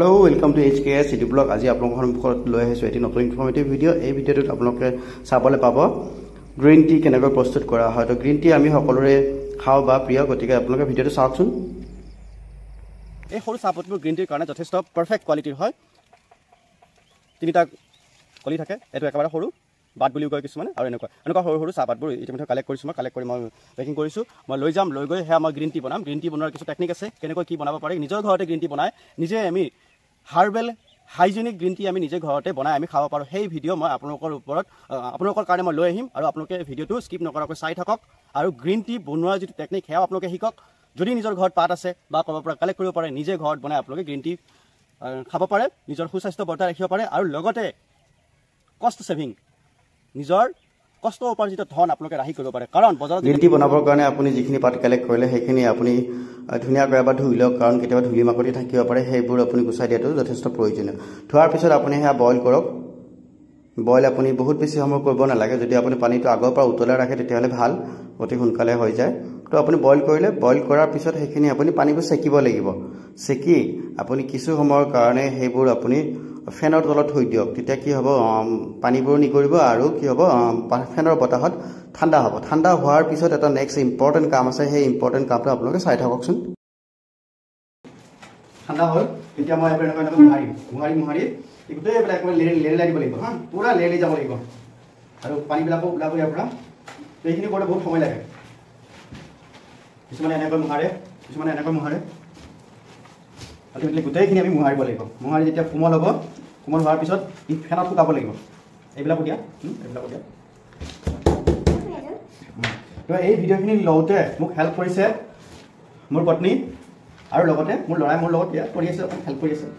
Hello welcome to HKS city blog. आज आपलोक लै आहिছোঁ এটি নতুন ইনফৰ্মেটিভ ভিডিঅ'। এই ভিডিঅ'টোত আপোনালোকে চাবলৈ পাব গ্ৰীণ টি কেনেকৈ প্ৰস্তুত কৰা হয়। তো গ্ৰীণ টি আমি সকলোৰে খাওঁ বা প্ৰিয়, গতিকে আপোনালোকে ভিডিঅ'টো চাওকচোন। এই সৰু চাহপাতবোৰ গ্ৰীণ টিৰ কাৰণে যথেষ্ট পাৰফেক্ট কোৱালিটিৰ হয়। তিনিটা কলি থাকে, এইটো একেবাৰে সৰু বাট বুলিও কয় কিছুমানে, আৰু এনেকুৱা সৰু সৰু চাহপাতবোৰ ইতিমধ্যে কালেক্ট কৰিছোঁ। মই কালেক্ট কৰি মই পেকিং কৰিছোঁ। মই লৈ যাম, লৈ গৈ সেয়া মই গ্ৰীণ টি বনাম। গ্ৰীণ টি বনোৱাৰ কিছু টেকনিক আছে, কেনেকৈ কি বনাব পাৰি। নিজৰ ঘৰতে গ্ৰীণ টি বনাই নিজে আমি হাৰ্বেল হাইজেনিক গ্ৰীণ টি আমি নিজে ঘৰতে বনাই আমি খাব পাৰোঁ। সেই ভিডিঅ' মই আপোনালোকৰ কাৰণে মই লৈ আহিম, আৰু আপোনালোকে ভিডিঅ'টো স্কিপ নকৰাকৈ চাই থাকক। আৰু গ্ৰীণ টি বনোৱাৰ যিটো টেকনিক সেয়াও আপোনালোকে শিকক। যদি নিজৰ ঘৰত পাত আছে বা ক'ৰবাৰ পৰা কালেক্ট কৰিব পাৰে, নিজে ঘৰত বনাই আপোনালোকে গ্ৰীণ টি খাব পাৰে, নিজৰ সুস্বাস্থ্য বৰ্তাই ৰাখিব পাৰে, আৰু লগতে কষ্ট ছেভিং, নিজৰ কষ্ট উপাৰ্জিত ধন আপোনালোকে ৰাহি কৰিব পাৰে। কাৰণ বজাৰত গ্ৰীণ টি বনাবৰ কাৰণে আপুনি যিখিনি পাত কালেক্ট কৰিলে সেইখিনি আপুনি ধুনীয়াকৈ এবাৰ ধুই লওক, কাৰণ কেতিয়াবা ধূলি মাকতি থাকিব পাৰে, সেইবোৰ আপুনি গুচাই দিয়াটো যথেষ্ট প্ৰয়োজনীয়। ধোৱাৰ পিছত আপুনি সেয়া বইল কৰক। বইল আপুনি বহুত বেছি সময় কৰিব নালাগে। যদি আপুনি পানীটো আগৰ পৰা উতলাই ৰাখে তেতিয়াহ'লে ভাল, অতি সোনকালে হৈ যায়। তো আপুনি বইল কৰিলে, বইল কৰাৰ পিছত সেইখিনি আপুনি পানীবোৰ চেকিব লাগিব। চেকি আপুনি কিছু সময়ৰ কাৰণে সেইবোৰ আপুনি ফেনৰ তলত থৈ দিয়ক। তেতিয়া কি হ'ব, পানীবোৰ নিগৰিব আৰু কি হ'ব, ফেনৰ বতাহত ঠাণ্ডা হ'ব। ঠাণ্ডা হোৱাৰ পিছত এটা নেক্সট ইম্পৰ্টেণ্ট কাম আছে, সেই ইম্পৰ্টেণ্ট কামটো আপোনালোকে চাই থাককচোন। ঠাণ্ডা হ'ল, এতিয়া মই এনেকৈ মোহাৰি গোটেই এইবিলাক লেৰেলাই দিব লাগিব। পুৰা লেৰেলি যাব লাগিব, আৰু পানীবিলাকো ওলাব ইয়াৰ পৰা। এইখিনি কৰোঁতে বহুত সময় লাগে। কিছুমানে এনেকৈ মোহাৰে, কিছুমানে এনেকৈ মোহাৰে। আল্টিমেটলি গোটেইখিনি আমি মোহাৰিব লাগিব। মোহাৰি যেতিয়া কোমল হ'ব, কোমল হোৱাৰ পিছত ফেনত শুকাব লাগিব। এইবিলাকো দিয়া। তো এই ভিডিঅ'খিনি লওঁতে মোক হেল্প কৰিছে মোৰ পত্নী, আৰু লগতে মোৰ ল'ৰাই মোৰ লগত ইয়াত কৰি আছে, হেল্প কৰি আছে।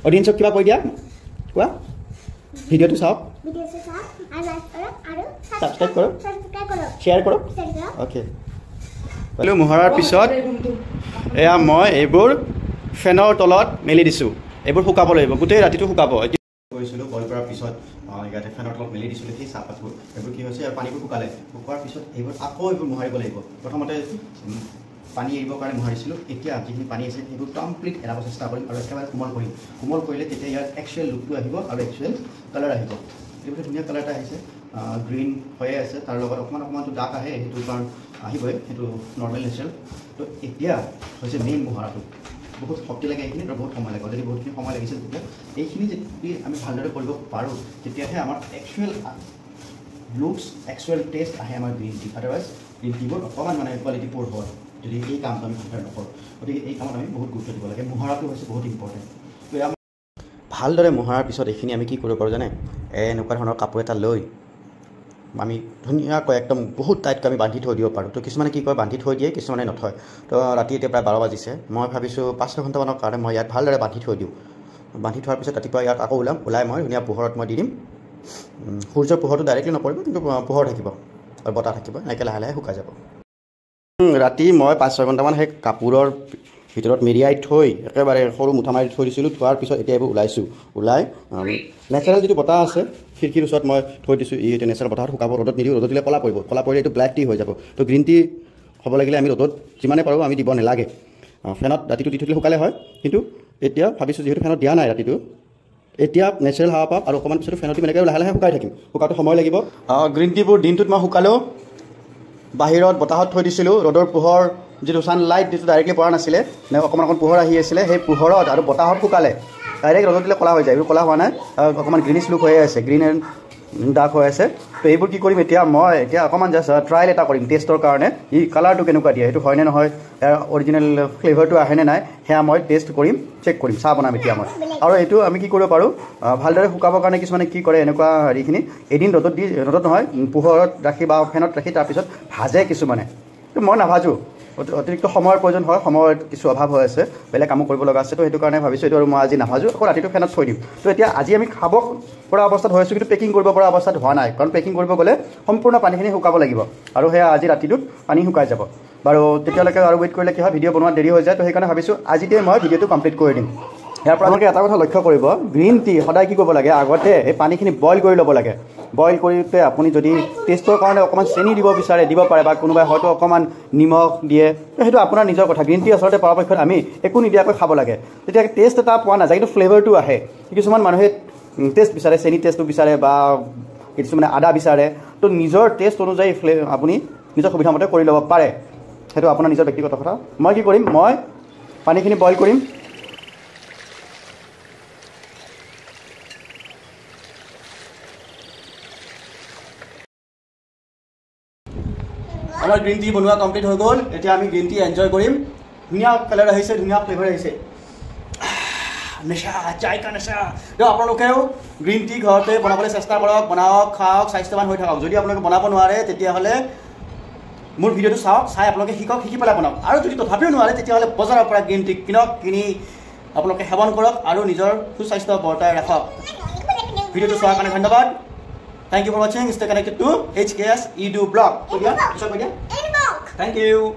অডিয়েন্সক কিবা কৈ দিয়া, কোৱা। ভিডিঅ'টো চাওক, ছাবস্ক্ৰাইব কৰক, শ্বেয়াৰ কৰক। অ'কে, মোহৰাৰ পিছত এয়া মই এইবোৰ ফেনৰ তলত মেলি দিছোঁ। এইবোৰ শুকাব লাগিব, গোটেই ৰাতিটো শুকাব। কৰিছিলোঁ বইল কৰাৰ পিছত ইয়াতে ফেনৰ তলত মেলি দিছিলোঁ সেই চাহপাতবোৰ। এইবোৰ কি হৈছে, পানীবোৰ শুকালে, শুকোৱাৰ পিছত এইবোৰ আকৌ মোহাৰিব লাগিব। প্ৰথমতে পানী এৰিবৰ কাৰণে মোহাৰিছিলোঁ, এতিয়া যিখিনি পানী আছে সেইবোৰ কমপ্লিট এৰাব চেষ্টা কৰিম, আৰু একেবাৰে কোমল কৰিলে তেতিয়া ইয়াৰ একচুৱেল লুকটো আহিব আৰু একচুৱেল কালাৰ আহিব। এইবোৰ ধুনীয়া কালাৰ এটা আহিছে, গ্ৰীণ হৈয়ে আছে, তাৰ লগত অকণমানটো ডাক আহে, সেইটো কাৰণ আহিবই, সেইটো নৰ্মেল নেচাৰেল। তো এতিয়া হৈছে মেইন মোহাৰাটো। বহুত শক্তি লাগে এইখিনিত, আৰু বহুত সময় লাগে। অলৰেডি বহুতখিনি সময় লাগিছে। তেতিয়া এইখিনি যদি আমি ভালদৰে কৰিব পাৰোঁ, তেতিয়াহে আমাৰ একচুৱেল লুকছ, একচুৱেল টেষ্ট আহে আমাৰ গ্ৰীণ টি। আদাৰৱাইজ গ্ৰীণ টিবোৰ অকণমান কোৱালিটি প'ৰ হয় যদি এই কামটো আমি ভালদৰে নকৰোঁ। গতিকে এই কামত আমি বহুত গুৰুত্ব দিব লাগে। মোহাৰাটো হৈছে বহুত ইম্পৰ্টেণ্ট। তো ভালদৰে মোহাৰাৰ পিছত এইখিনি আমি কি কৰিব পাৰোঁ জানে, এনেকুৱা ধৰণৰ কাপোৰ এটা লৈ আমি ধুনীয়াকৈ একদম বহুত টাইটকৈ আমি বান্ধি থৈ দিব পাৰোঁ। তো কিছুমানে কি কয়, বান্ধি থৈ দিয়ে, কিছুমানে নথয়। তো ৰাতি এতিয়া প্ৰায় 12 বাজিছে, মই ভাবিছোঁ 5-6 ঘণ্টামানৰ কাৰণে মই ইয়াত ভালদৰে বান্ধি থৈ দিওঁ। বান্ধি থোৱাৰ পিছত ৰাতিপুৱা ইয়াক আকৌ ওলাই মই ধুনীয়া পোহৰত মই দি দিম। সূৰ্যৰ পোহৰটো ডাইৰেক্টলি নপৰিব, কিন্তু পোহৰ থাকিব আৰু বতাহ থাকিব, এনেকৈ লাহে লাহে শুকাই যাব। ৰাতি মই 5-6 ঘণ্টামান সেই কাপোৰৰ ভিতৰত মেৰিয়াই থৈ একেবাৰে সৰু মুঠা মাৰি থৈ দিছিলোঁ। থোৱাৰ পিছত এতিয়া এইবোৰ ওলাই নেচাৰেল যিটো বতাহ আছে খিৰিকীৰ ওচৰত মই থৈ দিছোঁ। এইটো নেচাৰেল বতাহত শুকাব, ৰ'দত নিদিওঁ, ৰ'দত দিলে ক'লা পৰিলে এইটো ব্লেক টি হৈ যাব। তো গ্ৰীণ টি হ'ব লাগিলে আমি ৰ'দত যিমানে পাৰোঁ আমি দিব নালাগে। ফেনত ৰাতিটো দি থ'লে শুকালে হয়, কিন্তু এতিয়া ভাবিছোঁ যিহেতু ফেনত দিয়া নাই ৰাতিটো, এতিয়া নেচাৰেল হাৱা পাওক, আৰু অকণমান পিছত ফেনত এনেকৈ লাহে লাহে শুকাই থাকিম। শুকাওঁতে সময় লাগিব। গ্ৰীণ টিবোৰ দিনটোত মই শুকালেও বাহিৰত বতাহত থৈ দিছিলোঁ। ৰ'দৰ পোহৰ যিটো ছানলাইট যিটো ডাইৰেক্টলি পৰা নাছিলে, অকণমান পোহৰ আহি আছিলে, সেই পোহৰত আৰু বতাহত শুকালে। ডাইৰেক্ট ৰ'দত দিলে ক'লা হৈ যায়, এইবোৰ ক'লা হোৱা নাই, অকণমান গ্ৰীনিছ লুক হৈয়ে আছে, গ্ৰীণ এণ্ড ডাৰ্ক হৈ আছে। তো এইবোৰ কি কৰিম এতিয়া, মই অকণমান জাষ্ট ট্ৰায়েল এটা কৰিম টেষ্টৰ কাৰণে। ই কালাৰটো কেনেকুৱা দিয়ে, সেইটো হয়নে নহয়, ইয়াৰ অৰিজিনেল ফ্লেভাৰটো আহেনে নাই, সেয়া মই টেষ্ট কৰিম, চেক কৰিম, চাহ বনাম এতিয়া মই। আৰু এইটো আমি কি কৰিব পাৰোঁ, ভালদৰে শুকাবৰ কাৰণে কিছুমানে কি কৰে, এনেকুৱা হেৰিখিনি এদিন ৰ'দত নহয় পোহৰত ৰাখি বা ফেনত ৰাখি তাৰপিছত ভাজে কিছুমানে। তো মই নাভাজোঁ, অতিৰিক্ত সময়ৰ প্ৰয়োজন হয়, সময়ৰ কিছু অভাৱ হৈ আছে, বেলেগ কামো কৰিব লগা আছে। তো সেইটো কাৰণে ভাবিছোঁ এইটো আৰু মই আজি নাভাজোঁ, আকৌ ৰাতিটো ফেনত থৈ দিম। তো এতিয়া আজি আমি খাব পৰা অৱস্থাত হৈ আছোঁ, কিন্তু পেকিং কৰিব পৰা অৱস্থাত হোৱা নাই, কাৰণ পেকিং কৰিব গ'লে সম্পূৰ্ণ পানীখিনি শুকাব লাগিব, আৰু সেয়া আজি ৰাতিটোত পানী শুকাই যাব। বাৰু তেতিয়ালৈকে আৰু ৱেইট কৰিলে কি হয়, ভিডিঅ' বনোৱাত দেৰি হৈ যায়। তো সেইকাৰণে ভাবিছোঁ আজিতে মই ভিডিঅ'টো কমপ্লিট কৰি দিম। ইয়াৰ পৰা আপোনালোকে এটা কথা লক্ষ্য কৰিব, গ্ৰীণ টি সদায় কি কৰিব লাগে, আগতে এই পানীখিনি বইল কৰি ল'ব লাগে। বইল কৰোঁতে আপুনি যদি টেষ্টৰ কাৰণে অকণমান চেনি দিব বিচাৰে দিব পাৰে, বা কোনোবাই হয়তো অকণমান নিমখ দিয়ে, সেইটো আপোনাৰ নিজৰ কথা। গ্ৰীণ টি আচলতে পৰাপক্ষত আমি একো নিদিয়াকৈ খাব লাগে, তেতিয়া টেষ্ট এটা পোৱা নাযায়, কিন্তু ফ্লেভাৰটো আহে। কিছুমান মানুহে টেষ্ট বিচাৰে, চেনি টেষ্টটো বিচাৰে, বা কিছুমানে আদা বিচাৰে। তো নিজৰ টেষ্ট অনুযায়ী আপুনি নিজৰ সুবিধামতে কৰি ল'ব পাৰে, সেইটো আপোনাৰ নিজৰ ব্যক্তিগত কথা। মই কি কৰিম, মই পানীখিনি বইল কৰিম। আমাৰ গ্ৰীণ টি বনোৱা কমপ্লিট হৈ গ'ল। এতিয়া আমি গ্ৰীণ টি এনজয় কৰিম। ধুনীয়া কালাৰ আহিছে, ধুনীয়া ফ্লেভাৰ আহিছে। নেচা, চাই কা নেচা। তো আপোনালোকেও গ্ৰীণ টি ঘৰতে বনাবলৈ চেষ্টা কৰক, বনাওক, খাওক, স্বাস্থ্যৱান হৈ থাকক। যদি আপোনালোকে বনাব নোৱাৰে তেতিয়াহ'লে মোৰ ভিডিঅ'টো চাওক, চাই আপোনালোকে শিকক, শিকি পেলাই বনাওক। আৰু যদি তথাপিও নোৱাৰে তেতিয়াহ'লে বজাৰৰ পৰা গ্ৰীণ টি কিনক, কিনি আপোনালোকে সেৱন কৰক আৰু নিজৰ সুস্বাস্থ্য বৰ্তাই ৰাখক। ভিডিঅ'টো চোৱাৰ কাৰণে ধন্যবাদ। Thank you for watching. Stay connected to HKS Edu Blog. Thank you.